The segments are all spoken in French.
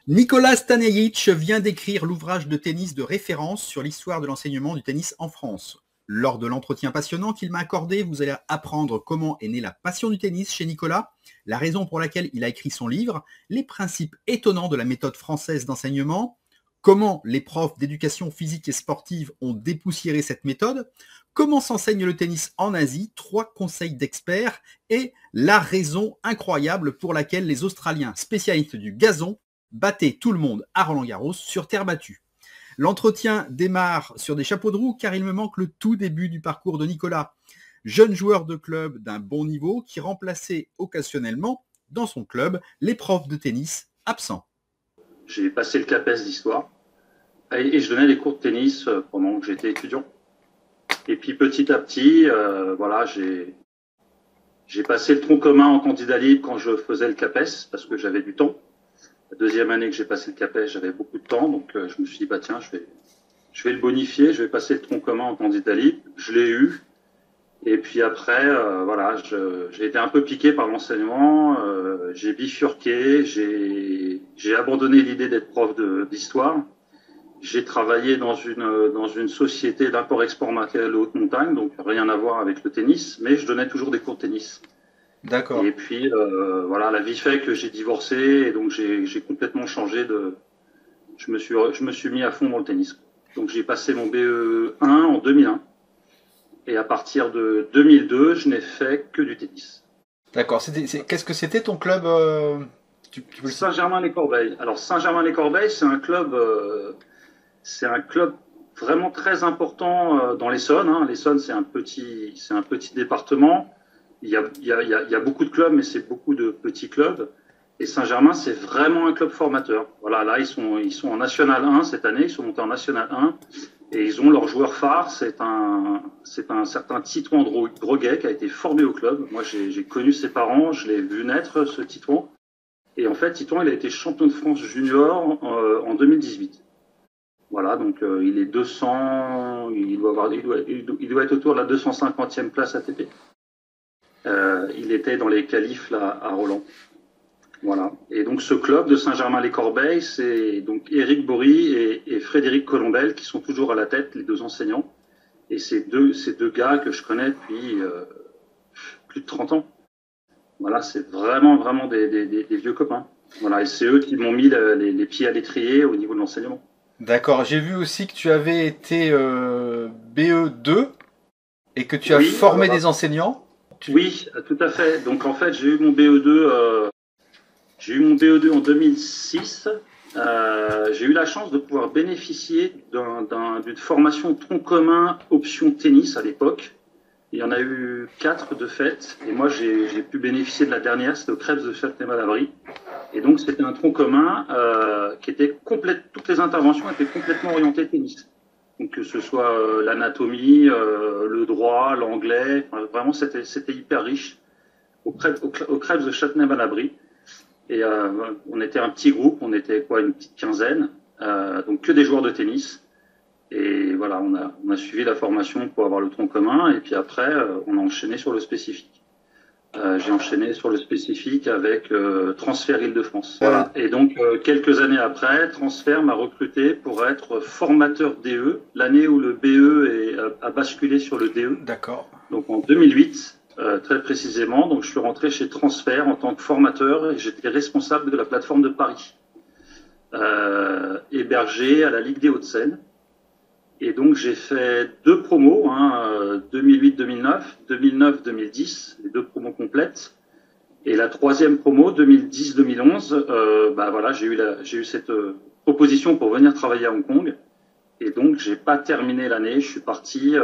Nicolas Stanijevic vient d'écrire l'ouvrage de tennis de référence sur l'histoire de l'enseignement du tennis en France. Lors de l'entretien passionnant qu'il m'a accordé, vous allez apprendre comment est née la passion du tennis chez Nicolas, la raison pour laquelle il a écrit son livre, les principes étonnants de la méthode française d'enseignement, comment les profs d'éducation physique et sportive ont dépoussiéré cette méthode, comment s'enseigne le tennis en Asie, 3 conseils d'experts et la raison incroyable pour laquelle les Australiens spécialistes du gazon battaient tout le monde à Roland-Garros sur terre battue. L'entretien démarre sur des chapeaux de roue car il me manque le tout début du parcours de Nicolas, jeune joueur de club d'un bon niveau qui remplaçait occasionnellement dans son club les profs de tennis absents. J'ai passé le CAPES d'histoire et je donnais des cours de tennis pendant que j'étais étudiant. Et puis petit à petit, voilà, j'ai passé le tronc commun en candidat libre quand je faisais le CAPES parce que j'avais du temps. La deuxième année que j'ai passé le CAPES, j'avais beaucoup de temps, donc je me suis dit, bah tiens, je vais le bonifier, je vais passer le tronc commun en candidat libre. Je l'ai eu. Et puis après, voilà, j'ai été un peu piqué par l'enseignement, j'ai bifurqué, j'ai abandonné l'idée d'être prof d'histoire. J'ai travaillé dans une société d'import-export matériel haute montagne, donc rien à voir avec le tennis, mais je donnais toujours des cours de tennis. D'accord. Et puis, voilà, la vie fait que j'ai divorcé et donc j'ai complètement changé je me suis mis à fond dans le tennis. Donc j'ai passé mon BE1 en 2001. Et à partir de 2002, je n'ai fait que du tennis. D'accord. Qu'est-ce que c'était ton club Saint-Germain-les-Corbeilles. Alors Saint-Germain-les-Corbeilles, c'est un club vraiment très important dans l'Essonne. Hein. L'Essonne, c'est un petit département. Il y a beaucoup de clubs, mais c'est beaucoup de petits clubs. Et Saint-Germain, c'est vraiment un club formateur. Voilà, là, ils sont en National 1 cette année. Ils sont montés en National 1. Et ils ont leur joueur phare, c'est un certain Titouan Droguet qui a été formé au club. Moi, j'ai connu ses parents, je l'ai vu naître, ce Titouan. Et en fait, Titouan, il a été champion de France junior en 2018. Voilà, donc il est 200, il doit être autour de la 250e place ATP. Il était dans les qualifs là, à Roland. Voilà. Et donc ce club de Saint-Germain-les-Corbeilles, c'est donc Éric Bory et Frédéric Colombel qui sont toujours à la tête, les deux enseignants. Et ces deux gars que je connais depuis plus de 30 ans. Voilà, c'est vraiment des vieux copains. Voilà, et c'est eux qui m'ont mis les pieds à l'étrier au niveau de l'enseignement. D'accord, j'ai vu aussi que tu avais été BE2 et que tu as formé des enseignants. Oui, tout à fait. Donc en fait, j'ai eu mon BE2 en 2006. J'ai eu la chance de pouvoir bénéficier d'une formation tronc commun option tennis à l'époque. Il y en a eu 4 de fait, et moi j'ai pu bénéficier de la dernière, c'était au Crêpes de Châtenay-Malabry. Et donc c'était un tronc commun qui était toutes les interventions étaient complètement orientées tennis. Donc que ce soit l'anatomie, le droit, l'anglais, vraiment c'était hyper riche au Crêpes de Châtenay-Malabry. Et on était un petit groupe, on était une petite quinzaine, donc que des joueurs de tennis. Et voilà, on a suivi la formation pour avoir le tronc commun, et puis après, on a enchaîné sur le spécifique. J'ai enchaîné sur le spécifique avec Transfert Île-de-France. Voilà. Et donc, quelques années après, Transfert m'a recruté pour être formateur DE, l'année où le BE a basculé sur le DE. D'accord. Donc en 2008. Très précisément, donc je suis rentré chez Transfert en tant que formateur et j'étais responsable de la plateforme de Paris, hébergé à la Ligue des Hauts-de-Seine. Et donc j'ai fait 2 promos, 2008-2009, 2009-2010, les 2 promos complètes. Et la 3e promo, 2010-2011, voilà, j'ai eu cette proposition pour venir travailler à Hong Kong. Et donc j'ai pas terminé l'année, je suis parti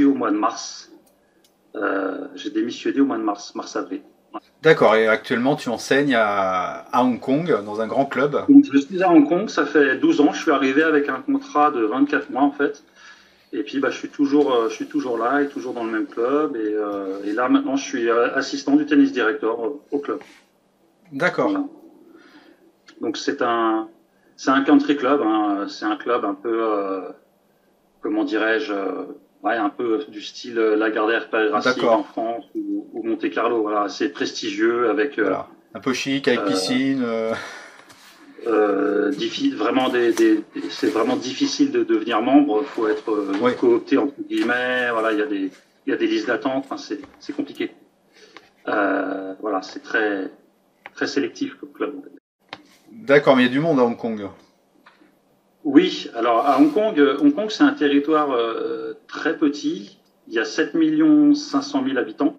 au mois de mars. J'ai démissionné au mois de mars-avril. D'accord, et actuellement tu enseignes à Hong Kong, dans un grand club. Donc, je suis à Hong Kong, ça fait 12 ans, je suis arrivé avec un contrat de 24 mois en fait. Et puis je suis toujours là et toujours dans le même club. Et là maintenant je suis assistant du tennis director au club. D'accord. Voilà. Donc c'est un country club, hein. C'est un club un peu, comment dirais-je, un peu du style Lagardère Racing en France ou Monte Carlo. Voilà, c'est prestigieux avec. Voilà. Un peu chic avec piscine. vraiment c'est vraiment difficile de devenir membre. Il faut être coopté entre guillemets. Voilà, il y a des listes d'attente. Enfin, c'est compliqué. Voilà, c'est très très sélectif comme club. D'accord, mais il y a du monde à Hong Kong. Oui, alors à Hong Kong, c'est un territoire très petit. Il y a 7 500 000 habitants.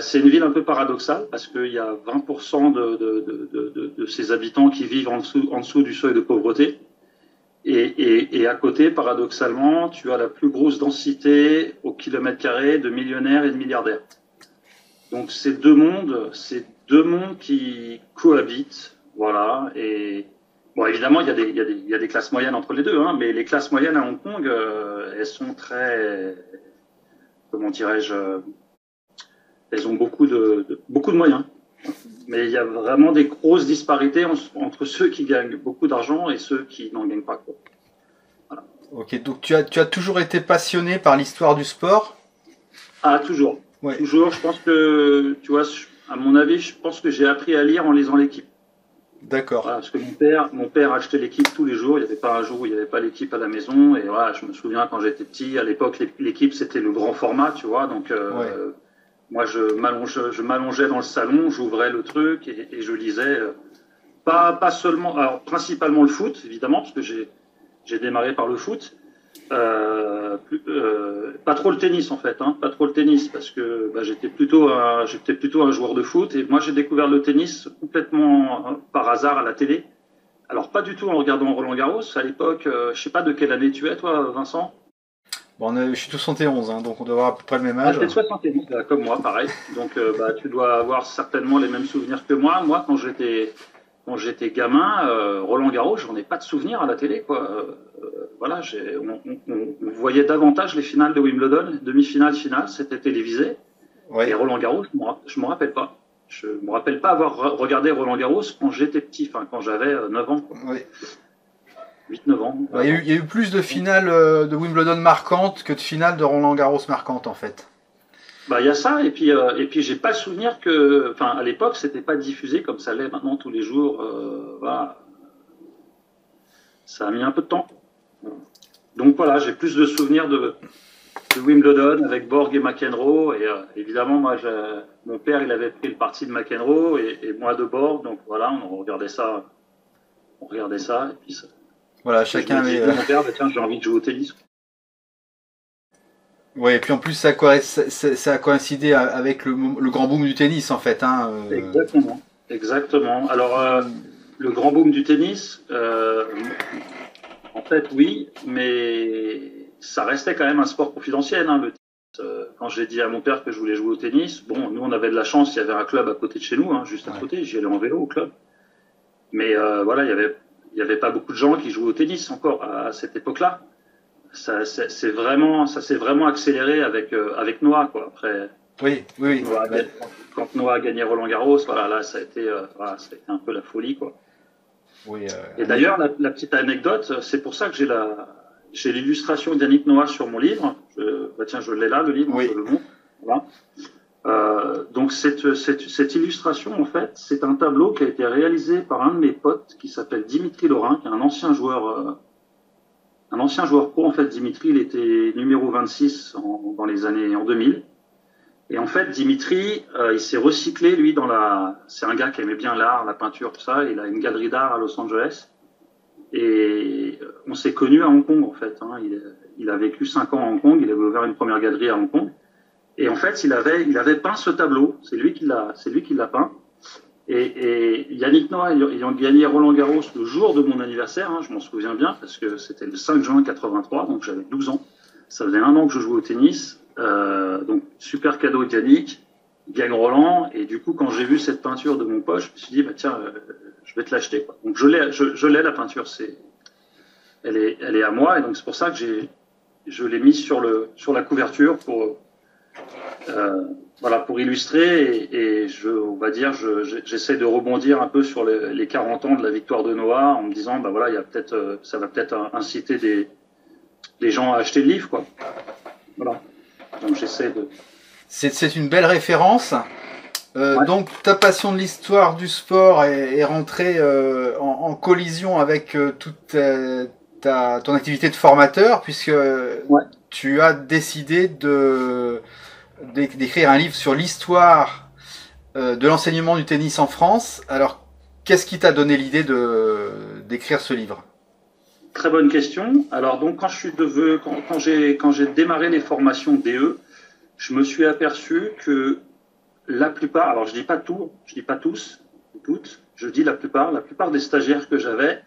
C'est une ville un peu paradoxale parce qu'il y a 20% de ses habitants qui vivent en dessous du seuil de pauvreté. Et à côté, paradoxalement, tu as la plus grosse densité au kilomètre carré de millionnaires et de milliardaires. Donc c'est deux mondes qui cohabitent, voilà. Et bon, évidemment, il y a des classes moyennes entre les deux, hein, mais les classes moyennes à Hong Kong, elles sont très, comment dirais-je, elles ont beaucoup de moyens. Mais il y a vraiment des grosses disparités entre ceux qui gagnent beaucoup d'argent et ceux qui n'en gagnent pas, quoi. Voilà. Ok, donc tu as toujours été passionné par l'histoire du sport? Ah, toujours. Ouais. Toujours, je pense que, tu vois, à mon avis, je pense que j'ai appris à lire en lisant l'équipe. D'accord. Voilà, parce que mon père achetait l'équipe tous les jours. Il n'y avait pas un jour où il n'y avait pas l'équipe à la maison. Et voilà, je me souviens quand j'étais petit, à l'époque, l'équipe c'était le grand format, tu vois. Donc, moi, je m'allongeais dans le salon, j'ouvrais le truc et je lisais. Pas seulement, alors principalement le foot, évidemment, parce que j'ai démarré par le foot. Pas trop le tennis en fait, hein, pas trop le tennis parce que j'étais plutôt un joueur de foot et moi j'ai découvert le tennis complètement par hasard à la télé. Alors pas du tout en regardant Roland Garros à l'époque. Je sais pas de quelle année tu es toi, Vincent. Bon, je suis 71, hein, donc on doit avoir à peu près le même âge. Ah, t'es 71, comme moi, pareil. Donc tu dois avoir certainement les mêmes souvenirs que moi. Moi, quand j'étais gamin, Roland Garros, j'en ai pas de souvenir à la télé, quoi. Voilà, on voyait davantage les finales de Wimbledon, demi-finale, finale, c'était télévisé. Ouais. Et Roland Garros, je me rappelle pas. Je me rappelle pas avoir regardé Roland Garros quand j'étais petit, enfin quand j'avais 9 ans. Oui. 8-9 ans. Ouais, il y a eu plus de finales de Wimbledon marquantes que de finales de Roland Garros marquantes en fait. Bah, il y a ça, et puis j'ai pas le souvenir que, enfin, à l'époque, c'était pas diffusé comme ça l'est maintenant tous les jours. Voilà. Ça a mis un peu de temps. Donc voilà, j'ai plus de souvenirs de Wimbledon avec Borg et McEnroe. Et évidemment, moi, mon père, il avait pris le parti de McEnroe et moi de Borg. Donc voilà, on regardait ça. Et puis ça. Voilà, chacun avait. Mon père, tiens, j'ai envie de jouer au tennis. Oui, et puis en plus, ça a coïncidé avec le grand boom du tennis, en fait. Hein, Exactement. Alors, le grand boom du tennis, en fait, oui, mais ça restait quand même un sport confidentiel. Hein, le tennis. Quand j'ai dit à mon père que je voulais jouer au tennis, bon, nous, on avait de la chance, il y avait un club à côté de chez nous, hein, juste à côté, j'y allais en vélo au club. Mais voilà, il y avait pas beaucoup de gens qui jouaient au tennis encore à cette époque-là. Ça s'est vraiment accéléré avec Noah, quoi. Après, oui. Quand Noah a gagné Roland Garros, voilà, là, ça a été un peu la folie, quoi. Oui, et d'ailleurs, la petite anecdote, c'est pour ça que j'ai l'illustration d'Yannick Noah sur mon livre. Tiens, je l'ai là, le livre, je le montre. Voilà. Donc cette illustration, en fait, c'est un tableau qui a été réalisé par un de mes potes qui s'appelle Dimitri Laurin, qui est un ancien joueur pro. En fait, Dimitri, il était numéro 26 dans les années en 2000. Et en fait, Dimitri, il s'est recyclé, lui, c'est un gars qui aimait bien l'art, la peinture, tout ça. Il a une galerie d'art à Los Angeles. Et on s'est connus à Hong Kong, en fait. Hein. Il a vécu 5 ans à Hong Kong. Il avait ouvert une première galerie à Hong Kong. Et en fait, il avait peint ce tableau. C'est lui qui l'a peint. Et Yannick Noah ayant gagné Roland Garros le jour de mon anniversaire, hein, je m'en souviens bien, parce que c'était le 5 juin 83, donc j'avais 12 ans. Ça faisait 1 an que je jouais au tennis. Donc, super cadeau de Yannick, il gagne Roland. Et du coup, quand j'ai vu cette peinture de mon pote, je me suis dit, tiens, je vais te l'acheter, quoi. Donc, je l'ai, la peinture. Elle est à moi. Et donc, c'est pour ça que je l'ai mise sur la couverture pour illustrer et on va dire, j'essaie de rebondir un peu sur les 40 ans de la victoire de Noah en me disant, ça va peut-être inciter des gens à acheter le livre, quoi. Voilà. Donc j'essaie de. C'est une belle référence. Ouais. Donc ta passion de l'histoire du sport est rentrée en collision avec toute ton activité de formateur, puisque Ouais. tu as décidé d'écrire un livre sur l'histoire de l'enseignement du tennis en France. Alors, qu'est-ce qui t'a donné l'idée d'écrire ce livre? Très bonne question. Alors donc quand j'ai démarré les formations DE, je me suis aperçu que la plupart, alors je dis pas tout, je dis pas tous, toutes, je dis la plupart des stagiaires que j'avais,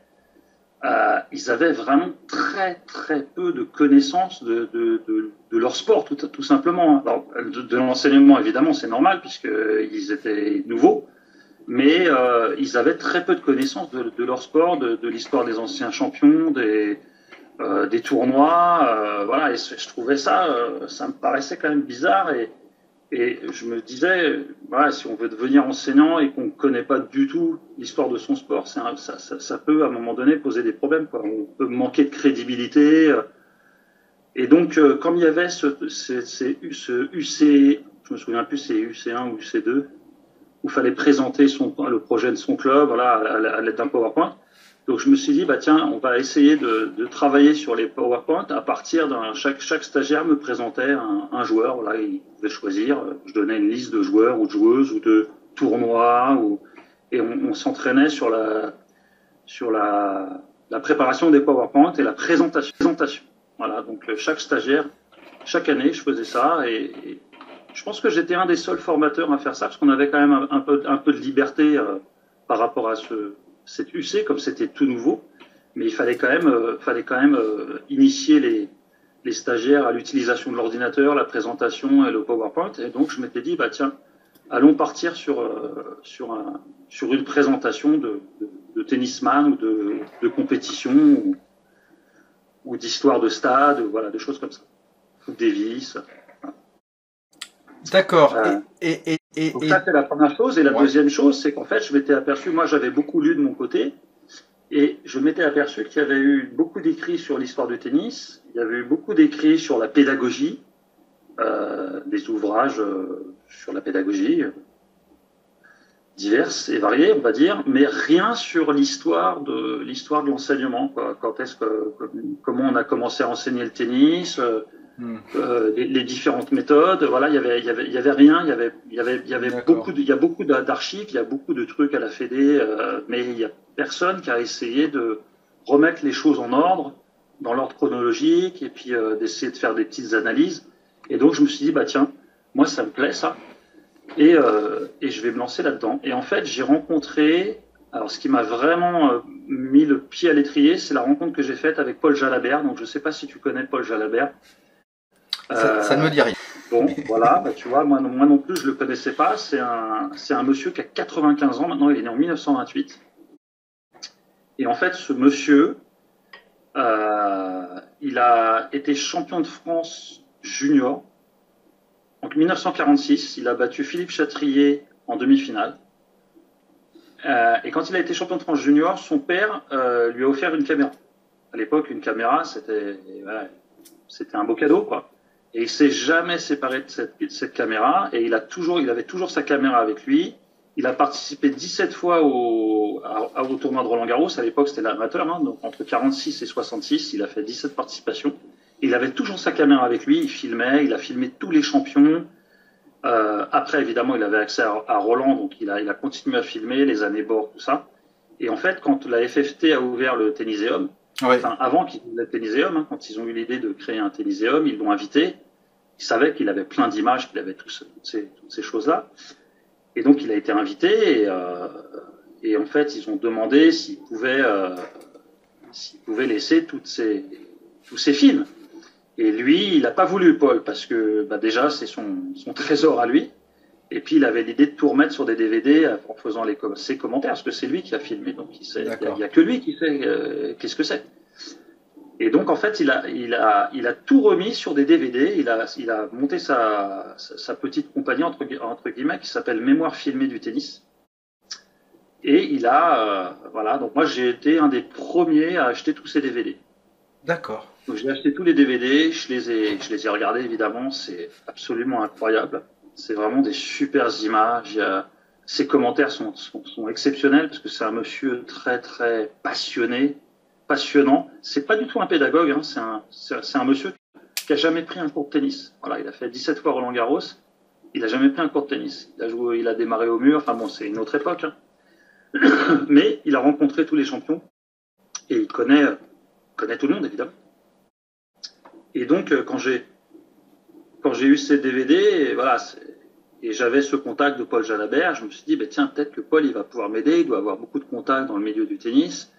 ils avaient vraiment très peu de connaissances de leur sport, tout simplement. Alors, de l'enseignement, évidemment, c'est normal, puisqu'ils étaient nouveaux, mais ils avaient très peu de connaissances de leur sport, de l'histoire des anciens champions, des tournois. Voilà, et je trouvais ça, ça me paraissait quand même bizarre. Et je me disais, voilà, si on veut devenir enseignant et qu'on ne connaît pas du tout l'histoire de son sport, ça peut à un moment donné poser des problèmes, quoi. On peut manquer de crédibilité. Et donc, comme il y avait ce UC, je me souviens plus, c'est UC1 ou UC2, où il fallait présenter le projet de son club, voilà, à l'aide d'un PowerPoint. Donc je me suis dit, bah tiens, on va essayer de travailler sur les PowerPoint à partir chaque stagiaire me présentait un joueur, voilà, il pouvait choisir, je donnais une liste de joueurs ou de joueuses ou de tournois, et on s'entraînait sur la préparation des PowerPoint et la présentation. Voilà, donc chaque stagiaire, chaque année, je faisais ça, et je pense que j'étais un des seuls formateurs à faire ça, parce qu'on avait quand même un peu de liberté par rapport à cet UC, comme c'était tout nouveau, mais il fallait quand même initier les stagiaires à l'utilisation de l'ordinateur, la présentation et le PowerPoint. Et donc je m'étais dit, bah tiens, allons partir sur une présentation de tennisman ou de compétition ou d'histoire de stade, voilà, des choses comme ça. Ou Davis. D'accord. Donc ça, c'est la première chose. Et la deuxième chose, c'est qu'en fait, je m'étais aperçu, moi j'avais beaucoup lu de mon côté, et je m'étais aperçu qu'il y avait eu beaucoup d'écrits sur l'histoire du tennis, il y avait eu beaucoup d'écrits sur la pédagogie, des ouvrages sur la pédagogie, diverses et variées, on va dire, mais rien sur l'histoire de l'enseignement, quoi. Comment on a commencé à enseigner le tennis, les différentes méthodes. Voilà, il y avait rien. Il y a beaucoup d'archives, il y a beaucoup de trucs à la Fédé, mais il y a personne qui a essayé de remettre les choses en ordre, dans l'ordre chronologique, et puis d'essayer de faire des petites analyses. Et donc je me suis dit, bah tiens, moi ça me plaît ça, et je vais me lancer là-dedans. Et en fait, j'ai rencontré, alors ce qui m'a vraiment mis le pied à l'étrier, c'est la rencontre que j'ai faite avec Paul Jalabert. Donc je ne sais pas si tu connais Paul Jalabert. Ça ne me dit rien. Bon, voilà, bah, tu vois, moi non plus, je ne le connaissais pas. C'est un monsieur qui a 95 ans maintenant, il est né en 1928. Et en fait, ce monsieur, il a été champion de France junior. En 1946, il a battu Philippe Chatrier en demi-finale. Et quand il a été champion de France junior, son père lui a offert une caméra. À l'époque, une caméra, c'était un beau cadeau, quoi. Et il s'est jamais séparé de cette caméra, et il avait toujours sa caméra avec lui. Il a participé 17 fois au tournoi de Roland-Garros. À l'époque, c'était l'amateur, hein, donc entre 46 et 66, il a fait 17 participations. Il avait toujours sa caméra avec lui, il filmait, il a filmé tous les champions. Après, évidemment, il avait accès à Roland, donc il a continué à filmer les années Borg, tout ça. Et en fait, quand la FFT a ouvert le Tenniseum, enfin, avant qu'ils ouvrent le Tenniseum, hein, quand ils ont eu l'idée de créer un Tenniseum, ils l'ont invité. Ils savaient qu'il avait plein d'images, qu'il avait toutes ces choses-là. Et donc, il a été invité, et en fait, ils ont demandé s'il pouvait laisser tous ces films. Et lui, il n'a pas voulu, Paul, parce que bah, déjà, c'est son trésor à lui. Et puis, il avait l'idée de tout remettre sur des DVD en faisant ses commentaires, parce que c'est lui qui a filmé. Donc, il n'y a que lui qui sait qu'est-ce que c'est. Et donc, en fait, il a tout remis sur des DVD. Il a monté sa petite compagnie, entre guillemets, qui s'appelle Mémoire filmée du tennis. Et il a, voilà, donc moi, j'ai été un des premiers à acheter tous ces DVD. D'accord. Donc, j'ai acheté tous les DVD, je les ai regardés, évidemment, c'est absolument incroyable. C'est vraiment des super images. Ses commentaires sont exceptionnels parce que c'est un monsieur très, très passionné, passionnant. C'est pas du tout un pédagogue, hein. C'est un monsieur qui a jamais pris un cours de tennis. Voilà, il a fait 17 fois Roland-Garros. Il a jamais pris un cours de tennis. Il a démarré au mur. Enfin bon, c'est une autre époque, hein. Mais il a rencontré tous les champions et il connaît tout le monde, évidemment. Et donc, quand j'ai eu ces DVD, et voilà, et j'avais ce contact de Paul Jalabert, je me suis dit, bah, tiens, peut-être que Paul, il va pouvoir m'aider, il doit avoir beaucoup de contacts dans le milieu du tennis.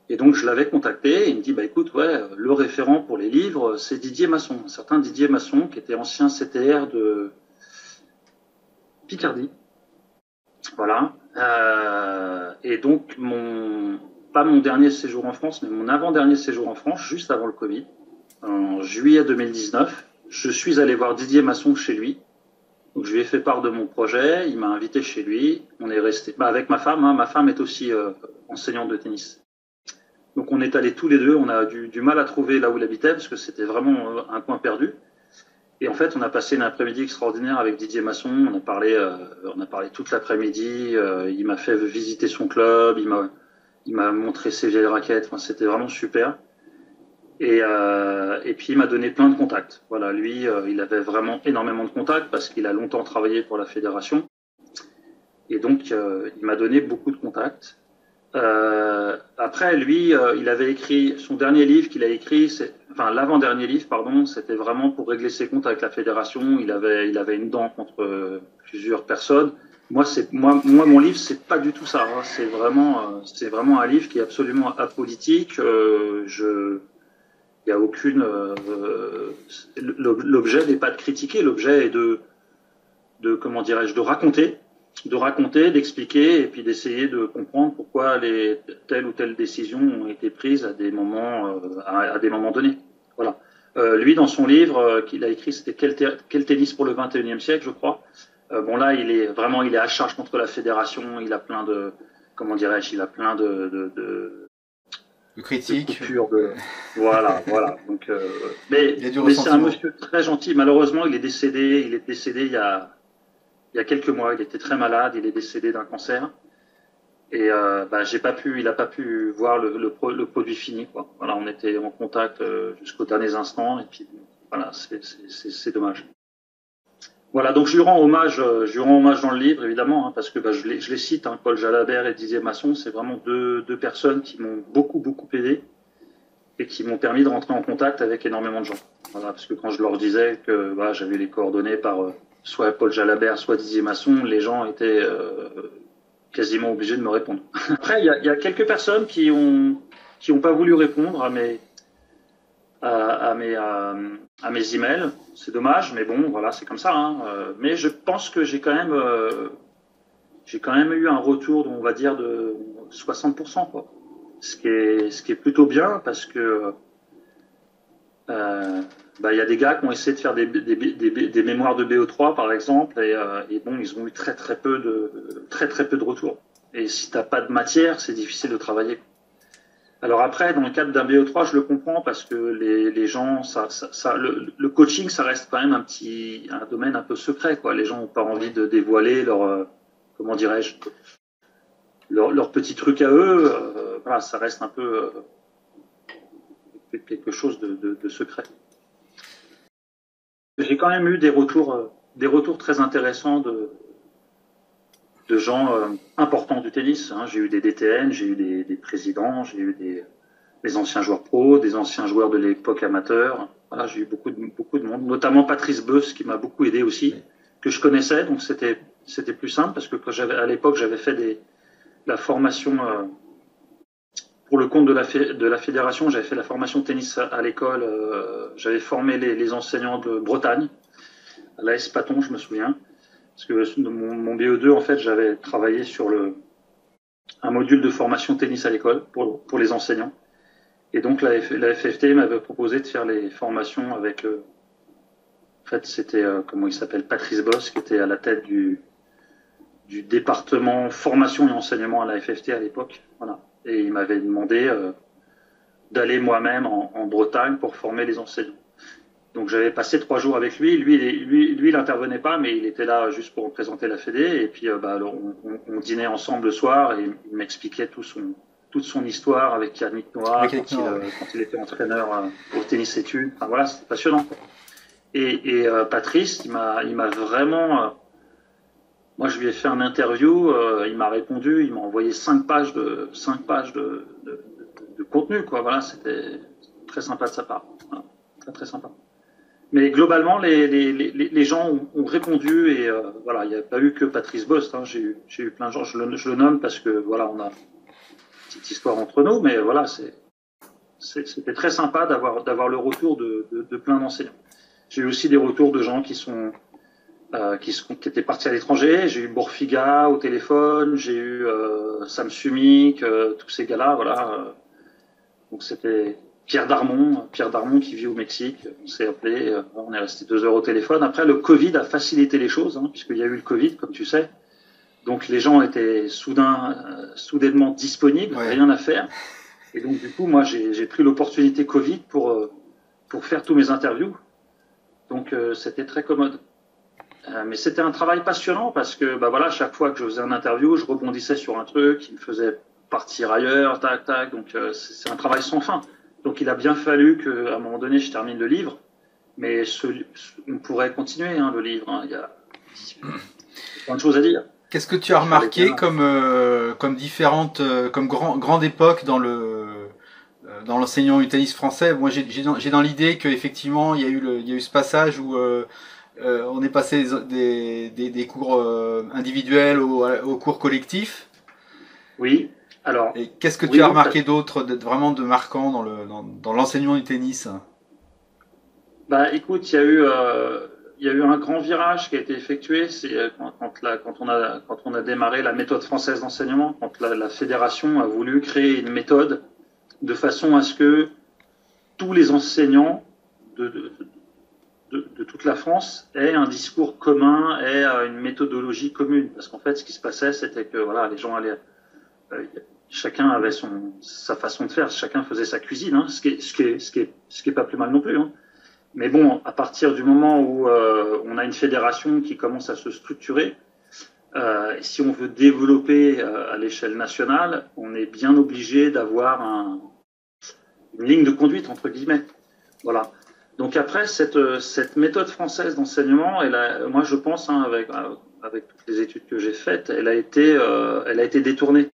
Et donc, je l'avais contacté, et il me dit, bah, écoute, ouais, le référent pour les livres, c'est Didier Masson, un certain Didier Masson, qui était ancien CTR de Picardie. Voilà. Et donc, pas mon dernier séjour en France, mais mon avant-dernier séjour en France, juste avant le Covid, en juillet 2019, je suis allé voir Didier Masson chez lui. Donc, je lui ai fait part de mon projet, il m'a invité chez lui. On est resté avec ma femme, hein. Ma femme est aussi enseignante de tennis. Donc, on est allés tous les deux. On a du mal à trouver là où il habitait parce que c'était vraiment un coin perdu. Et en fait, on a passé une après-midi extraordinaire avec Didier Masson. On a parlé toute l'après-midi. Il m'a fait visiter son club. Il m'a montré ses vieilles raquettes. Enfin, c'était vraiment super. Et puis, il m'a donné plein de contacts. Voilà, lui, il avait vraiment énormément de contacts parce qu'il a longtemps travaillé pour la fédération. Et donc, il m'a donné beaucoup de contacts. Après, lui, il avait écrit son dernier livre qu'il a écrit, enfin l'avant-dernier livre, pardon, c'était vraiment pour régler ses comptes avec la fédération. Il avait une dent contre plusieurs personnes. Moi, mon livre, c'est pas du tout ça, hein. C'est vraiment un livre qui est absolument apolitique. Il y a aucune. L'objet n'est pas de critiquer, l'objet est de comment dirais-je, de raconter, d'expliquer et puis d'essayer de comprendre pourquoi telle ou telle décision ont été prises à des moments donnés. Voilà. Lui, dans son livre qu'il a écrit, c'était quel tennis pour le 21e siècle, je crois. Bon là, il est à charge contre la fédération. Il a plein de, comment dirais-je, il a plein de critiques. Voilà. Donc, mais c'est un monsieur très gentil. Malheureusement, il est décédé il y a quelques mois. Il était très malade. Il est décédé d'un cancer. Et il n'a pas pu voir le produit fini, quoi. Voilà, on était en contact jusqu'aux derniers instants. Et puis voilà, c'est dommage. Voilà, donc je lui rends hommage dans le livre, évidemment, hein, parce que je les cite, hein, Paul Jalabert et Didier Masson, c'est vraiment deux personnes qui m'ont beaucoup aidé et qui m'ont permis de rentrer en contact avec énormément de gens. Voilà, parce que quand je leur disais que j'avais les coordonnées par soit Paul Jalabert, soit Didier Masson, les gens étaient quasiment obligés de me répondre. Après, il y a quelques personnes qui ont pas voulu répondre à mes emails. C'est dommage, mais bon, voilà, c'est comme ça, hein. Mais je pense que j'ai quand même eu un retour, on va dire, de 60%, quoi. Ce qui est plutôt bien parce que y a des gars qui ont essayé de faire des mémoires de BO3 par exemple et bon, ils ont eu très peu de retours. Et si t'as pas de matière, c'est difficile de travailler. Alors après, dans le cadre d'un BO3, je le comprends parce que les gens, le coaching, ça reste quand même un domaine un peu secret, quoi. Les gens n'ont pas envie de dévoiler comment dirais-je, leur petit truc à eux. Voilà, ça reste un peu quelque chose de secret. J'ai quand même eu des retours très intéressants de gens importants du tennis, hein. J'ai eu des DTN, j'ai eu des présidents, j'ai eu des anciens joueurs pros, des anciens joueurs de l'époque amateur. Voilà, j'ai eu beaucoup de monde, notamment Patrice Beus qui m'a beaucoup aidé aussi, que je connaissais, donc c'était plus simple parce que à l'époque j'avais fait la formation pour le compte de la fédération, j'avais fait la formation tennis à l'école, j'avais formé les enseignants de Bretagne, à l'AS Paton, je me souviens. Parce que mon BE2, en fait, j'avais travaillé sur un module de formation tennis à l'école pour les enseignants. Et donc, la FFT m'avait proposé de faire les formations avec, en fait, c'était, comment il s'appelle, Patrice Boss, qui était à la tête du département formation et enseignement à la FFT à l'époque. Voilà. Et il m'avait demandé d'aller moi-même en Bretagne pour former les enseignants. Donc j'avais passé 3 jours avec lui. Lui, il n'intervenait pas, mais il était là juste pour présenter la Fédé. Et puis alors, on dînait ensemble le soir et il m'expliquait toute son histoire avec Yannick Noah quand il était entraîneur au tennis études. Enfin, voilà, c'était passionnant. Et Patrice, il m'a vraiment. Moi, je lui ai fait un interview. Il m'a répondu. Il m'a envoyé 5 pages de contenu, quoi. Voilà, c'était très sympa de sa part. Voilà, très très sympa. Mais globalement, les gens ont répondu et voilà, il n'y a pas eu que Patrice Bost. Hein, j'ai eu plein de gens. Je le nomme parce que voilà, on a une petite histoire entre nous, mais voilà, c'était très sympa d'avoir le retour de plein d'enseignants. J'ai eu aussi des retours de gens qui étaient partis à l'étranger. J'ai eu Bourfiga au téléphone, j'ai eu Sam Sumik, tous ces gars-là, voilà. Donc c'était Pierre Darmon qui vit au Mexique. On s'est appelé, on est resté 2 heures au téléphone. Après, le Covid a facilité les choses, hein, puisqu'il y a eu le Covid, comme tu sais. Donc les gens étaient soudainement disponibles, rien à faire. Et donc du coup, moi, j'ai pris l'opportunité Covid pour faire tous mes interviews. Donc c'était très commode. Mais c'était un travail passionnant parce que voilà, chaque fois que je faisais un interview, je rebondissais sur un truc qui me faisait partir ailleurs, tac, tac. Donc c'est un travail sans fin. Donc il a bien fallu qu'à un moment donné, je termine le livre. Mais on pourrait continuer le livre. Hein. Il y a plein de choses à dire. Qu'est-ce que tu as remarqué comme différentes, comme grande époque dans l'enseignement du tennis français? Moi, j'ai dans l'idée qu'effectivement, il y a eu ce passage où on est passé des cours individuels aux cours collectifs. Oui. Alors. Et qu'est-ce que tu as remarqué d'autre, vraiment de marquant dans l'enseignement du tennis? Écoute, il y a eu un grand virage qui a été effectué. C'est quand on a démarré la méthode française d'enseignement, quand la fédération a voulu créer une méthode de façon à ce que tous les enseignants de toute la France aient un discours commun, aient une méthodologie commune. Parce qu'en fait, ce qui se passait, c'était que voilà, les gens allaient, chacun avait sa façon de faire, chacun faisait sa cuisine, hein, ce qui est pas plus mal non plus. Hein. Mais bon, à partir du moment où on a une fédération qui commence à se structurer, si on veut développer à l'échelle nationale, on est bien obligé d'avoir une ligne de conduite, entre guillemets. Voilà. Donc après, cette méthode française d'enseignement, moi je pense, hein, avec toutes les études que j'ai faites, elle a été détournée.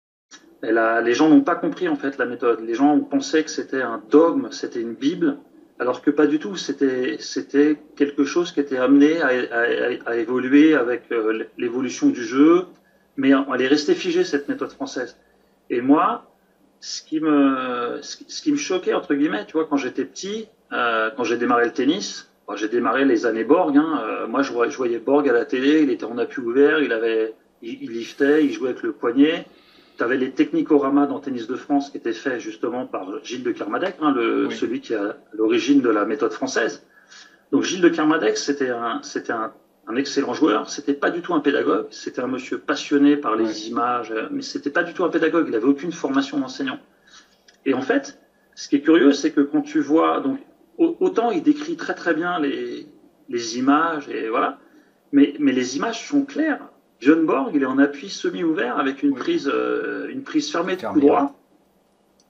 Les gens n'ont pas compris en fait la méthode. Les gens ont pensé que c'était un dogme, c'était une Bible, alors que pas du tout. C'était quelque chose qui était amené à évoluer avec l'évolution du jeu, mais elle est restée figée, cette méthode française. Et moi, ce qui me choquait, entre guillemets, tu vois, quand j'étais petit, quand j'ai démarré le tennis, j'ai démarré les années Borg, hein, moi je voyais Borg à la télé, il était en appui ouvert, il liftait, il jouait avec le poignet. Tu avais les technicoramas dans Tennis de France qui étaient faits justement par Gilles de Kermadec, hein, celui qui est à l'origine de la méthode française. Donc Gilles de Kermadec, c'était un excellent joueur, c'était pas du tout un pédagogue, c'était un monsieur passionné par les images, mais c'était pas du tout un pédagogue, il avait aucune formation d'enseignant. Et en fait, ce qui est curieux, c'est que quand tu vois, donc autant il décrit très très bien les images, et voilà, mais les images sont claires. Björn Borg, il est en appui semi-ouvert avec une prise fermée de coup droit.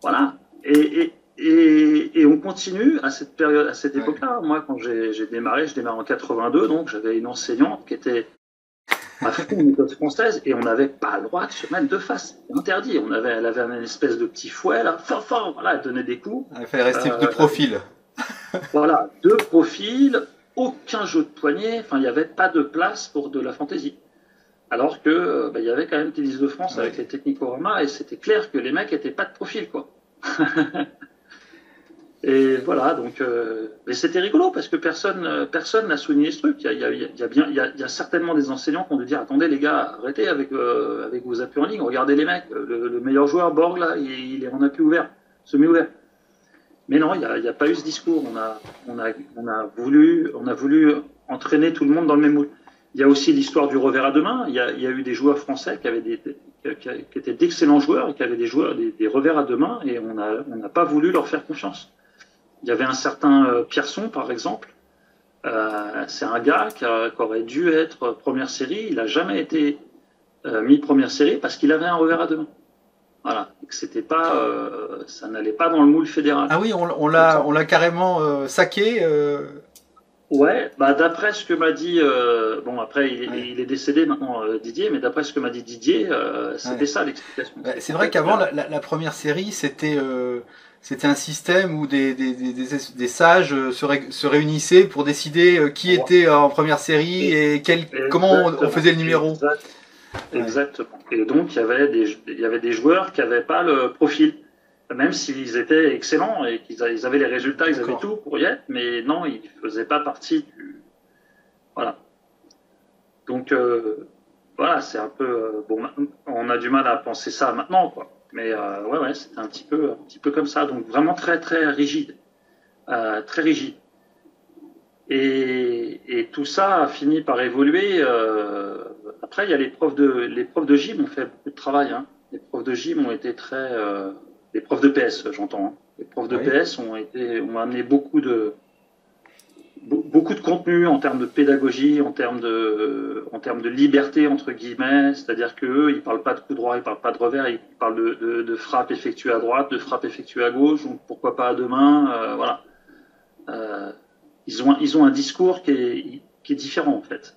Voilà. Et on continue à cette période, à cette époque-là. Moi, quand j'ai démarré, je démarre en 82, donc j'avais une enseignante qui était à fond de méthode française et on n'avait pas le droit de se mettre de face. Interdit. Elle avait une espèce de petit fouet, là, fort, voilà, elle donnait des coups. Il fallait rester de profil. Voilà, de profil, aucun jeu de poignet, enfin, il n'y avait pas de place pour de la fantaisie. Alors que il y avait quand même Tennis de France avec les technicoramas et c'était clair que les mecs n'étaient pas de profil, quoi. Et voilà, donc mais c'était rigolo parce que personne n'a souligné ce truc. Il y a certainement des enseignants qui ont dû dire attendez les gars, arrêtez avec vos appuis en ligne, regardez les mecs, le meilleur joueur Borg là, il est en appui ouvert, semi-ouvert. Mais non, il n'y a pas eu ce discours. On a voulu entraîner tout le monde dans le même moule. Il y a aussi l'histoire du revers à deux mains. Il y a eu des joueurs français qui étaient d'excellents joueurs et qui avaient des revers à deux mains et on n'a pas voulu leur faire confiance. Il y avait un certain Pierson, par exemple, C'est un gars qui aurait dû être première série. Il n'a jamais été mis première série parce qu'il avait un revers à deux mains. Voilà, et que c'était pas, ça n'allait pas dans le moule fédéral. Ah oui, on l'a carrément saqué. Ouais, bah d'après ce que m'a dit, bon après il est décédé maintenant Didier, mais d'après ce que m'a dit Didier, c'était ça l'explication. C'est vrai qu'avant la première série, c'était un système où des sages se réunissaient pour décider qui était en première série et comment on faisait le numéro. Exactement. Et donc il y avait des joueurs qui n'avaient pas le profil, même s'ils étaient excellents et qu'ils avaient les résultats, ils avaient tout pour y être, mais non, ils ne faisaient pas partie du. Voilà. Donc voilà, c'est un peu bon. On a du mal à penser ça maintenant, quoi. Mais ouais, c'était un petit peu comme ça. Donc vraiment très très rigide, très rigide. Et tout ça a fini par évoluer. Après, il y a les profs de gym ont fait beaucoup de travail. Hein. Les profs de gym ont été très, les profs de PS, j'entends. Hein. Les profs de PS ont amené beaucoup de contenu en termes de pédagogie, en termes de liberté entre guillemets. C'est-à-dire que eux, ils parlent pas de coup droit, ils parlent pas de revers, ils parlent de frappe effectuée à droite, de frappe effectuée à gauche. Donc pourquoi pas à deux mains, voilà. Ils ont un discours qui est différent en fait.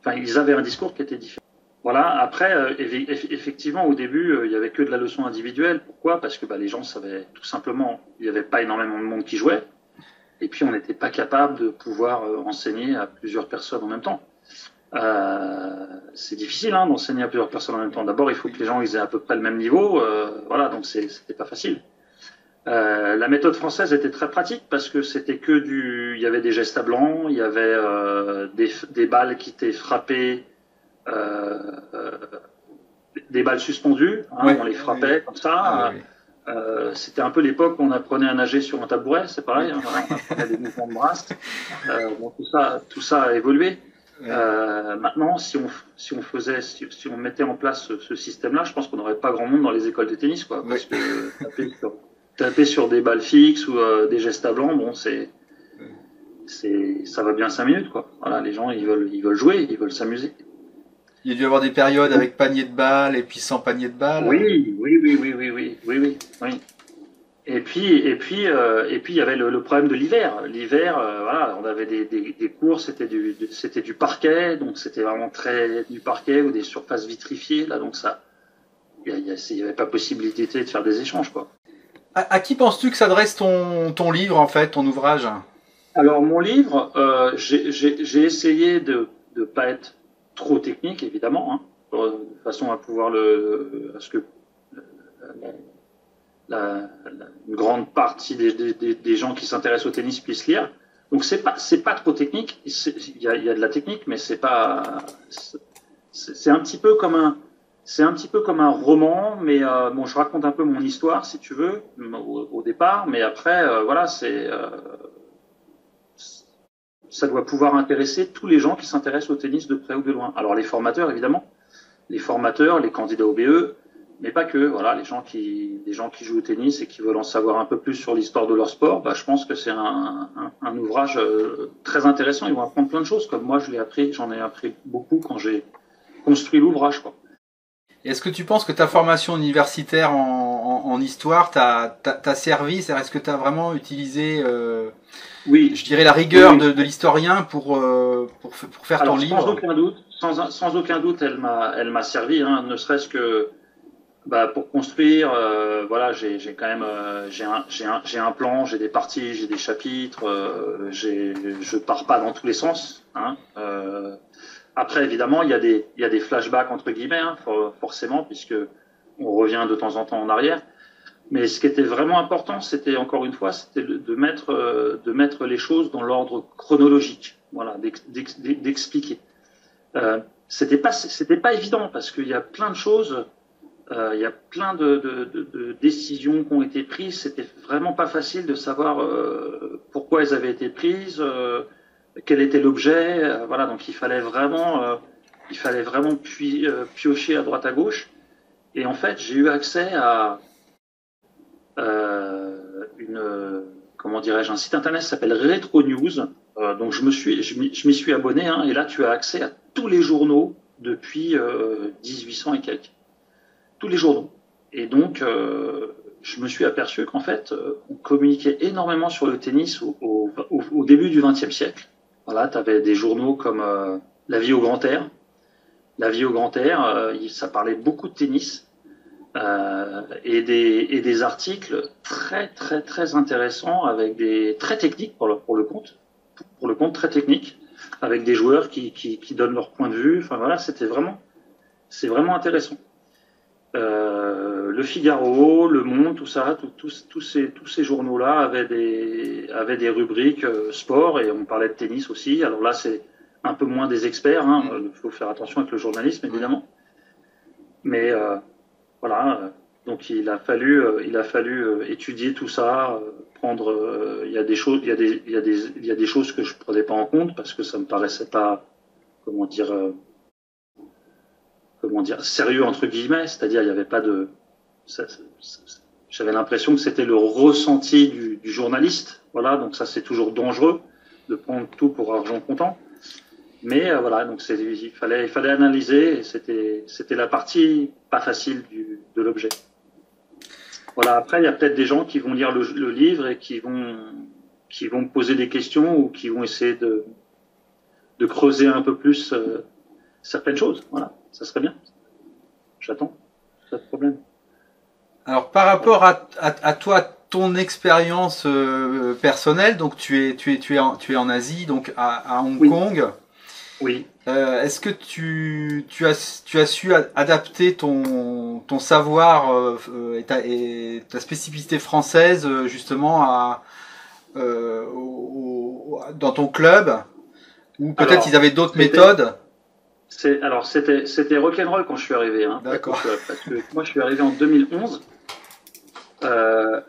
Enfin, ils avaient un discours qui était différent. Voilà. Après, effectivement, au début, il y avait que de la leçon individuelle. Pourquoi? Parce que les gens savaient tout simplement, il n'y avait pas énormément de monde qui jouait, et puis on n'était pas capable de pouvoir enseigner à plusieurs personnes en même temps. C'est difficile d'enseigner à plusieurs personnes en même temps. D'abord, il faut que les gens aient à peu près le même niveau. Voilà, donc c'était pas facile. La méthode française était très pratique parce que c'était il y avait des gestes à blanc, il y avait des balles qui étaient frappées, des balles suspendues, on les frappait comme ça. C'était un peu l'époque où on apprenait à nager sur un tabouret, c'est pareil, on apprenait des mouvements de bras. Bon, tout ça a évolué. Maintenant, si on mettait en place ce système-là, je pense qu'on n'aurait pas grand monde dans les écoles de tennis, quoi, parce que taper sur des balles fixes ou des gestes à blanc, bon, ça va bien 5 minutes, quoi. Voilà, les gens, ils veulent jouer, ils veulent s'amuser. Il y a dû y avoir des périodes avec panier de balles et puis sans panier de balles. Oui. Et puis, il y avait le problème de l'hiver. L'hiver, voilà, on avait des cours, c'était du parquet, donc c'était vraiment très du parquet ou des surfaces vitrifiées, là, donc ça, il y avait pas possibilité de faire des échanges, quoi. À qui penses-tu que s'adresse ton livre, en fait, ton ouvrage? Alors, mon livre, j'ai essayé de pas être trop technique, évidemment, de façon à pouvoir à ce que une grande partie des gens qui s'intéressent au tennis puissent lire. Donc, c'est pas trop technique. Il y a de la technique, mais c'est un petit peu comme un roman, mais bon, je raconte un peu mon histoire, si tu veux, au départ, mais après, voilà, ça doit pouvoir intéresser tous les gens qui s'intéressent au tennis de près ou de loin. Alors les formateurs, évidemment, les candidats au BE, mais pas que. Voilà, des gens qui jouent au tennis et qui veulent en savoir un peu plus sur l'histoire de leur sport, je pense que c'est un ouvrage très intéressant. Ils vont apprendre plein de choses, comme moi j'en ai appris beaucoup quand j'ai construit l'ouvrage, quoi. Est-ce que tu penses que ta formation universitaire en histoire t'a servi? Est-ce que tu as vraiment utilisé, oui, je dirais, la rigueur de l'historien pour faire ton livre? Sans aucun doute, elle m'a servi, ne serait-ce que pour construire. Voilà, j'ai quand même j'ai un plan, j'ai des parties, j'ai des chapitres. Je pars pas dans tous les sens. Après, évidemment, il y a des flashbacks entre guillemets, forcément, puisque on revient de temps en temps en arrière. Mais ce qui était vraiment important, c'était encore une fois, c'était de mettre les choses dans l'ordre chronologique. Voilà, d'expliquer. C'était pas évident parce qu'il y a plein de choses, il y a plein de décisions qui ont été prises. C'était vraiment pas facile de savoir pourquoi elles avaient été prises. Quel était l'objet, voilà, donc il fallait vraiment piocher à droite à gauche. Et en fait, j'ai eu accès à comment dirais-je, un site internet qui s'appelle Retro News. Donc je m'y suis abonné, hein, et là tu as accès à tous les journaux depuis 1800 et quelques. Tous les journaux. Et donc je me suis aperçu qu'en fait on communiquait énormément sur le tennis au début du XXe siècle. Voilà, tu avais des journaux comme La Vie au Grand Air. La Vie au Grand Air, ça parlait beaucoup de tennis. Et des articles très très très intéressants avec très techniques pour le compte très technique, avec des joueurs qui donnent leur point de vue. Enfin voilà, c'est vraiment intéressant. Le Figaro, Le Monde, tout ça, tous ces journaux-là avaient des rubriques sport, et on parlait de tennis aussi. Alors là, c'est un peu moins des experts, hein. Il faut faire attention avec le journalisme évidemment, mais voilà, donc il a fallu étudier tout ça, prendre. Il y a des choses, il y a des choses que je prenais pas en compte parce que ça me paraissait pas, comment dire, sérieux entre guillemets. C'est-à-dire, il y avait pas de. J'avais l'impression que c'était le ressenti du journaliste. Voilà, donc ça c'est toujours dangereux de prendre tout pour argent comptant. Mais voilà, donc il fallait analyser, et c'était la partie pas facile de l'objet. Voilà, après il y a peut-être des gens qui vont lire le livre et qui vont me poser des questions, ou qui vont essayer de creuser un peu plus certaines choses. Voilà, ça serait bien. J'attends, pas de problème. Alors par rapport à toi, ton expérience personnelle, donc tu es en Asie, donc à Hong Kong. Oui. Est-ce que tu as su adapter ton savoir et ta spécificité française justement dans ton club, ou peut-être ils avaient d'autres méthodes? C'était rock'n'roll quand je suis arrivé. Hein, d'accord. Parce que moi je suis arrivé en 2011.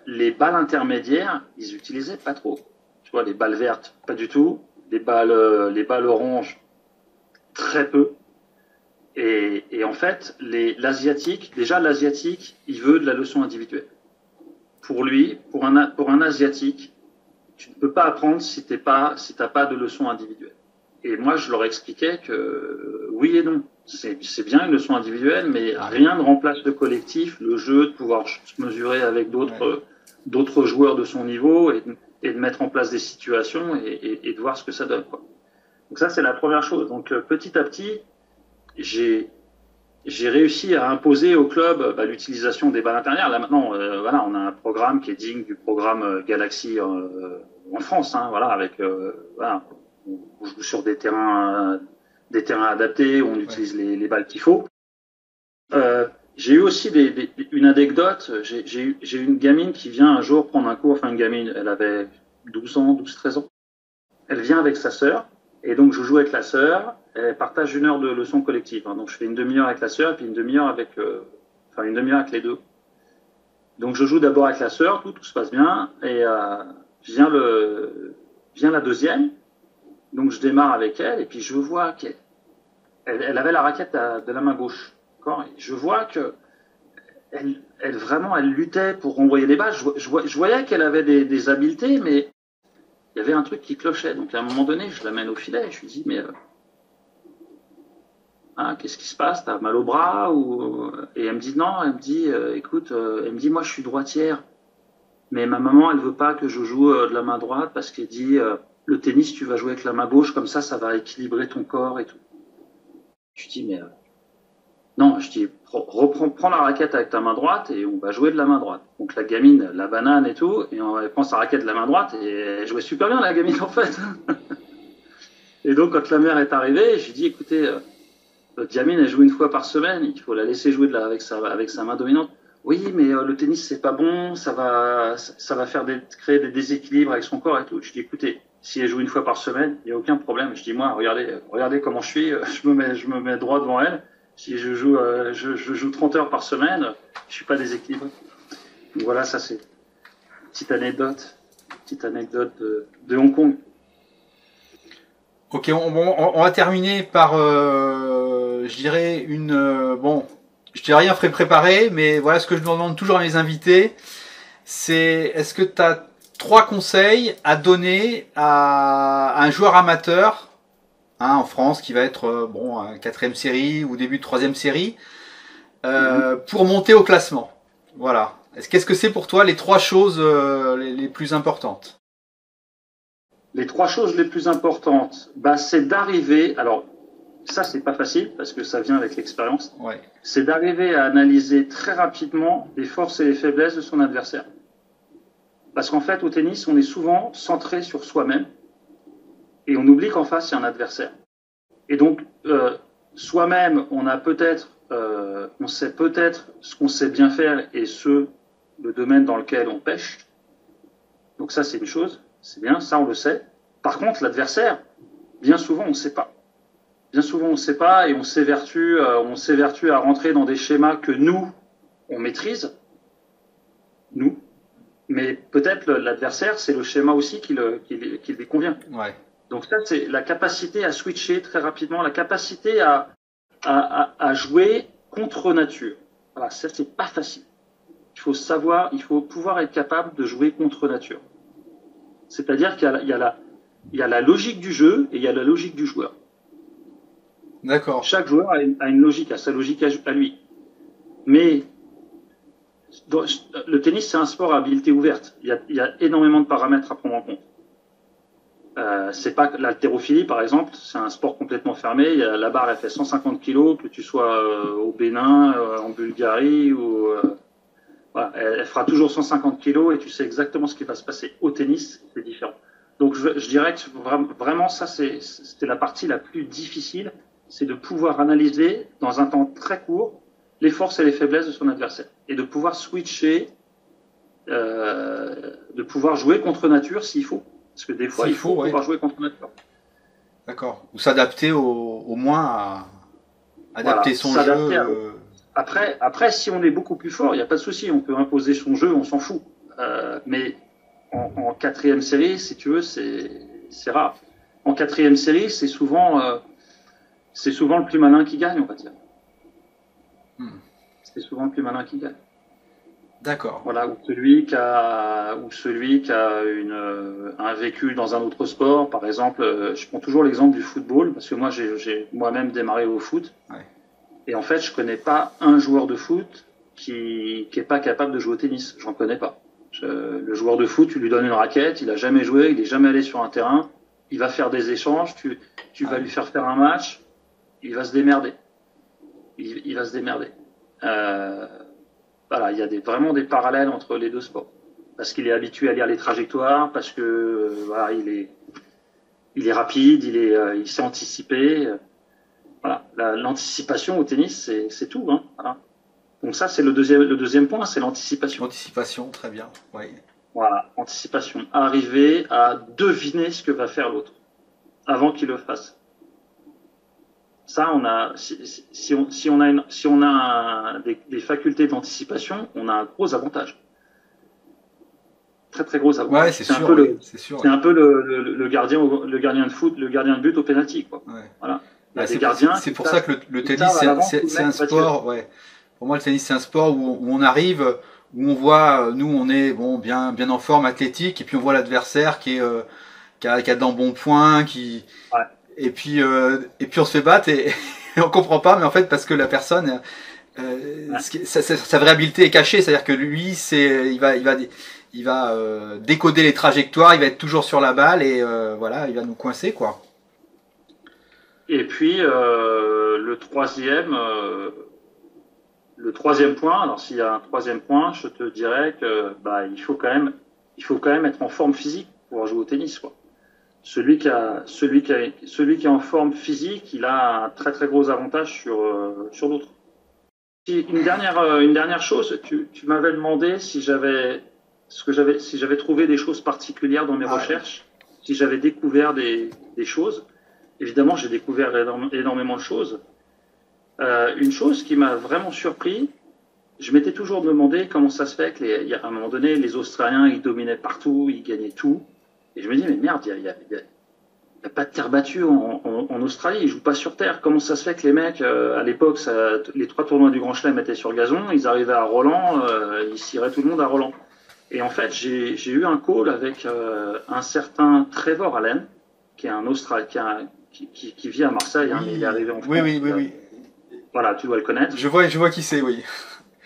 Les balles intermédiaires, ils utilisaient pas trop. Tu vois, les balles vertes, pas du tout. Les balles oranges, très peu. Et en fait, l'asiatique, il veut de la leçon individuelle. Pour lui, pour un asiatique, tu ne peux pas apprendre si t'as pas de leçon individuelle. Et moi, je leur expliquais que oui et non. C'est bien une leçon individuelle, mais rien ne remplace le collectif, le jeu, de pouvoir se mesurer avec d'autres joueurs de son niveau, et de mettre en place des situations et de voir ce que ça donne, quoi. Donc ça, c'est la première chose. Donc petit à petit, j'ai réussi à imposer au club l'utilisation des balles intérieures. Là maintenant, voilà, on a un programme qui est digne du programme Galaxy en France. Hein, voilà, avec voilà, on joue sur des terrains adaptés, où on utilise les balles qu'il faut. J'ai eu aussi une anecdote. J'ai eu une gamine qui vient un jour prendre un cours. Enfin, une gamine, elle avait 12-13 ans. Elle vient avec sa sœur. Et donc, je joue avec la sœur. Elle partage 1 heure de leçon collective. Hein. Donc, je fais une demi-heure avec la sœur, et puis une demi-heure avec les deux. Donc, je joue d'abord avec la sœur, tout se passe bien. Et vient la deuxième. Donc, je démarre avec elle, et puis je vois qu'elle avait la raquette de la main gauche. Et je vois que elle luttait pour renvoyer les balles. Je voyais qu'elle avait des habiletés, mais il y avait un truc qui clochait. Donc à un moment donné, je l'amène au filet et je lui dis, mais qu'est-ce qui se passe? T'as mal au bras Et elle me dit non. Elle me dit, écoute, elle me dit, moi je suis droitière, mais ma maman elle veut pas que je joue de la main droite, parce qu'elle dit le tennis tu vas jouer avec la main gauche, comme ça va équilibrer ton corps et tout. Je dis mais non, je dis prends la raquette avec ta main droite et on va jouer de la main droite. Donc la gamine, la banane et tout, et elle prend sa raquette de la main droite, et elle jouait super bien la gamine en fait. Et donc quand la mère est arrivée, j'ai dit écoutez, votre gamine elle joue 1 fois par semaine, il faut la laisser jouer avec sa main dominante. Oui, mais le tennis c'est pas bon, ça va créer des déséquilibres avec son corps et tout. Je dis écoutez, si elle joue 1 fois par semaine, il n'y a aucun problème. Je dis moi, regardez comment je suis, je me mets droit devant elle. Si je joue 30 heures par semaine, je suis pas déséquilibré. Donc voilà, ça c'est une petite anecdote de Hong Kong. Ok, on va terminer par, je dirais je t'ai rien préparé, mais voilà ce que je demande toujours à mes invités, c'est est-ce que tu as 3 conseils à donner à un joueur amateur en France qui va être à 4e série ou début de 3e série pour monter au classement. Voilà. Qu'est-ce que c'est pour toi les 3 choses les plus importantes? Les 3 choses les plus importantes, c'est d'arriver. Alors, ça, c'est pas facile parce que ça vient avec l'expérience. Ouais. C'est d'arriver à analyser très rapidement les forces et les faiblesses de son adversaire. Parce qu'en fait, au tennis, on est souvent centré sur soi-même et on oublie qu'en face, il y a un adversaire. Et donc, soi-même, on sait peut-être ce qu'on sait bien faire et le domaine dans lequel on pêche. Donc ça, c'est une chose. C'est bien, ça, on le sait. Par contre, l'adversaire, bien souvent, on ne sait pas. Bien souvent, on ne sait pas et on s'évertue à rentrer dans des schémas que nous, on maîtrise. Nous. Mais peut-être l'adversaire, c'est le schéma aussi qui lui convient. Ouais. Donc ça, c'est la capacité à switcher très rapidement, la capacité à jouer contre nature. Voilà, ça, c'est pas facile. Il faut pouvoir être capable de jouer contre nature. C'est-à-dire qu'il y a la logique du jeu et il y a la logique du joueur. D'accord. Chaque joueur a une logique, a sa logique à lui. Mais le tennis, c'est un sport à habilité ouverte. Il y a énormément de paramètres à prendre en compte. C'est pas l'haltérophilie, par exemple, c'est un sport complètement fermé. La barre, elle fait 150 kg, que tu sois au Bénin, en Bulgarie, ou voilà, elle fera toujours 150 kg et tu sais exactement ce qui va se passer. Au tennis, c'est différent. Donc, je dirais que vraiment, ça, c'était la partie la plus difficile, c'est de pouvoir analyser dans un temps très court les forces et les faiblesses de son adversaire et de pouvoir switcher, de pouvoir jouer contre nature s'il faut. Parce que des fois, il faut pouvoir jouer contre nature. D'accord. Ou s'adapter au moins à adapter son jeu. Après, si on est beaucoup plus fort, il n'y a pas de souci. On peut imposer son jeu, on s'en fout. Mais en 4e série, si tu veux, c'est rare. En 4e série, c'est souvent le plus malin qui gagne, on va dire. C'est souvent le plus malin qui gagne. D'accord. Voilà, ou celui qui a un vécu dans un autre sport. Par exemple, je prends toujours l'exemple du football parce que moi, j'ai moi-même démarré au foot. Ouais. Et en fait, je connais pas un joueur de foot qui est pas capable de jouer au tennis. J'en connais pas. Le joueur de foot, tu lui donnes une raquette, il a jamais joué, il est jamais allé sur un terrain, il va faire des échanges, tu vas lui faire un match, il va se démerder. Il va se démerder. Voilà, il y a vraiment des parallèles entre les deux sports. Parce qu'il est habitué à lire les trajectoires, parce que voilà, il est rapide, il sait anticiper. Voilà, l'anticipation au tennis, c'est tout. Hein, voilà. Donc ça, c'est le deuxième point, c'est l'anticipation. L'anticipation, très bien. Oui. Voilà, anticipation. Arriver à deviner ce que va faire l'autre avant qu'il le fasse. Ça, si on a des facultés d'anticipation, on a un gros avantage. Très très gros avantage. Ouais, c'est sûr. C'est un peu le gardien de foot, le gardien de but au penalty, quoi. Ouais. Voilà. C'est pour ça que le tennis, c'est un sport. Ouais. Pour moi, le tennis, c'est un sport où on arrive, où on voit, nous, on est bien en forme, athlétique, et puis on voit l'adversaire qui a d'embonpoint, ouais. Et puis on se fait battre et on comprend pas, mais en fait parce que la personne, sa vraie habileté est cachée, c'est-à-dire que lui, il va décoder les trajectoires, il va être toujours sur la balle et voilà, il va nous coincer, quoi. Et puis le troisième point, alors s'il y a un troisième point, je te dirais que il faut quand même être en forme physique pour pouvoir jouer au tennis, quoi. Celui qui est en forme physique, il a un très très gros avantage sur l'autre. Une dernière chose, tu m'avais demandé si j'avais trouvé des choses particulières dans mes recherches, si j'avais découvert des choses. Évidemment, j'ai découvert énormément de choses. Une chose qui m'a vraiment surpris, je m'étais toujours demandé comment ça se fait qu'à un moment donné, les Australiens, ils dominaient partout, ils gagnaient tout. Et je me dis, mais merde, il n'y a pas de terre battue en Australie, ils jouent pas sur terre. Comment ça se fait que les mecs, à l'époque, les 3 tournois du Grand Chelem étaient sur gazon, ils arrivaient à Roland, ils ciraient tout le monde à Roland. Et en fait, j'ai eu un call avec un certain Trevor Allen, qui est un Australien, qui vit à Marseille, hein, mais il est arrivé en France. Oui. Voilà, tu dois le connaître. Je vois qui c'est, oui.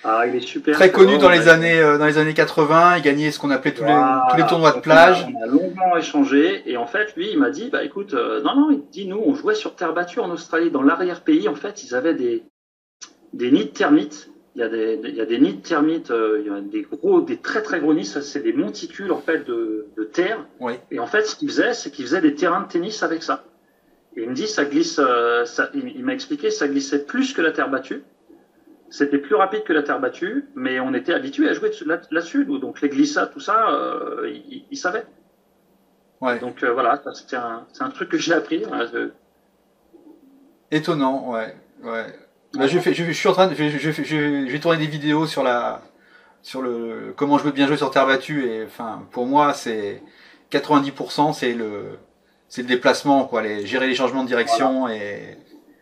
Ah, il est super. Très connu dans les années 80, il gagnait ce qu'on appelait tous les tournois de plage. On a longuement échangé, et en fait, lui, il m'a dit, bah écoute, non, il dit, nous, on jouait sur terre battue en Australie, dans l'arrière-pays, en fait, ils avaient des nids de termites. Il y a des nids de termites, il y a des très très gros nids, ça c'est des monticules en fait de terre. Oui. Et en fait, ce qu'ils faisaient, c'est qu'ils faisaient des terrains de tennis avec ça. Et il me dit, ça glisse, il m'a expliqué, ça glissait plus que la terre battue. C'était plus rapide que la terre battue, mais on était habitué à jouer là-dessus. Donc les glissades, tout ça, ils savaient. Ouais. Donc voilà, c'est un truc que j'ai appris. Voilà, Étonnant, ouais. Là, je suis en train je vais tourner des vidéos sur le comment bien jouer sur terre battue, et enfin pour moi c'est 90% c'est le déplacement, quoi, gérer les changements de direction,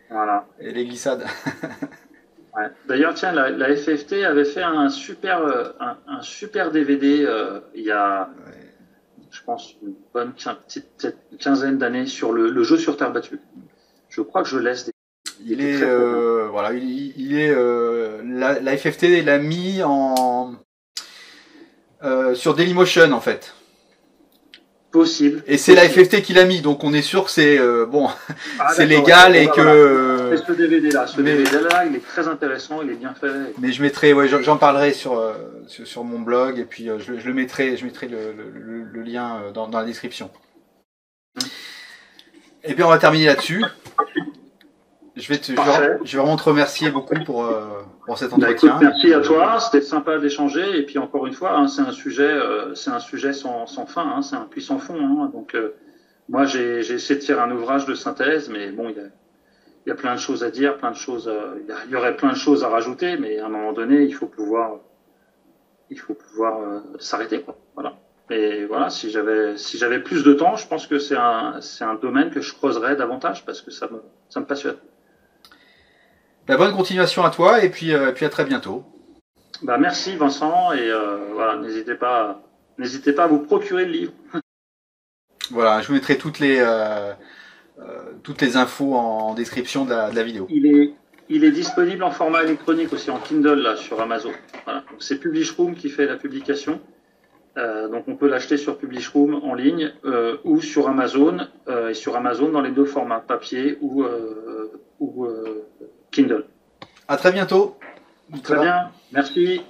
voilà. Et les glissades. Ouais. D'ailleurs, tiens, la FFT avait fait un super DVD il y a, je pense, une bonne une quinzaine d'années sur le jeu sur terre battue. Je crois que je laisse des. La FFT l'a mis sur Dailymotion en fait. Possible. Et c'est la FFT qui l'a mis, donc on est sûr que c'est c'est légal, et que. C'est ce DVD-là. DVD-là, il est très intéressant, il est bien fait. Mais je mettrai, j'en parlerai sur mon blog, et puis je mettrai le lien dans la description. Et bien on va terminer là-dessus. Je vais vraiment te remercier beaucoup pour cet entretien. Écoute, merci à toi, c'était sympa d'échanger, et puis encore une fois, hein, c'est un sujet sans fin, hein, c'est un puits sans fond. Hein, donc moi j'ai essayé de faire un ouvrage de synthèse, mais bon, il y a plein de choses à dire, plein de choses, il y aurait plein de choses à rajouter, mais à un moment donné, il faut pouvoir s'arrêter, quoi. Voilà. Et voilà, si j'avais plus de temps, je pense que c'est un domaine que je creuserais davantage, parce que ça me passionne. La bonne continuation à toi, et puis à très bientôt. Bah merci Vincent, et voilà, n'hésitez pas à vous procurer le livre. Voilà, je vous mettrai toutes les infos en description de la vidéo. Il est disponible en format électronique aussi, en Kindle là, sur Amazon. Voilà. C'est Publishroom qui fait la publication. Donc on peut l'acheter sur Publishroom en ligne ou sur Amazon, et sur Amazon dans les deux formats, papier ou Kindle. À très bientôt. Très bien, merci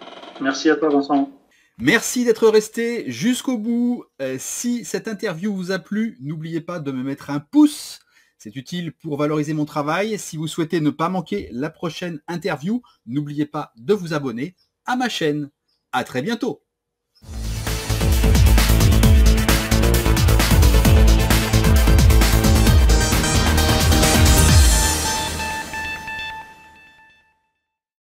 à toi Vincent. Merci d'être resté jusqu'au bout. Si cette interview vous a plu, n'oubliez pas de me mettre un pouce. C'est utile pour valoriser mon travail. Si vous souhaitez ne pas manquer la prochaine interview, n'oubliez pas de vous abonner à ma chaîne. À très bientôt.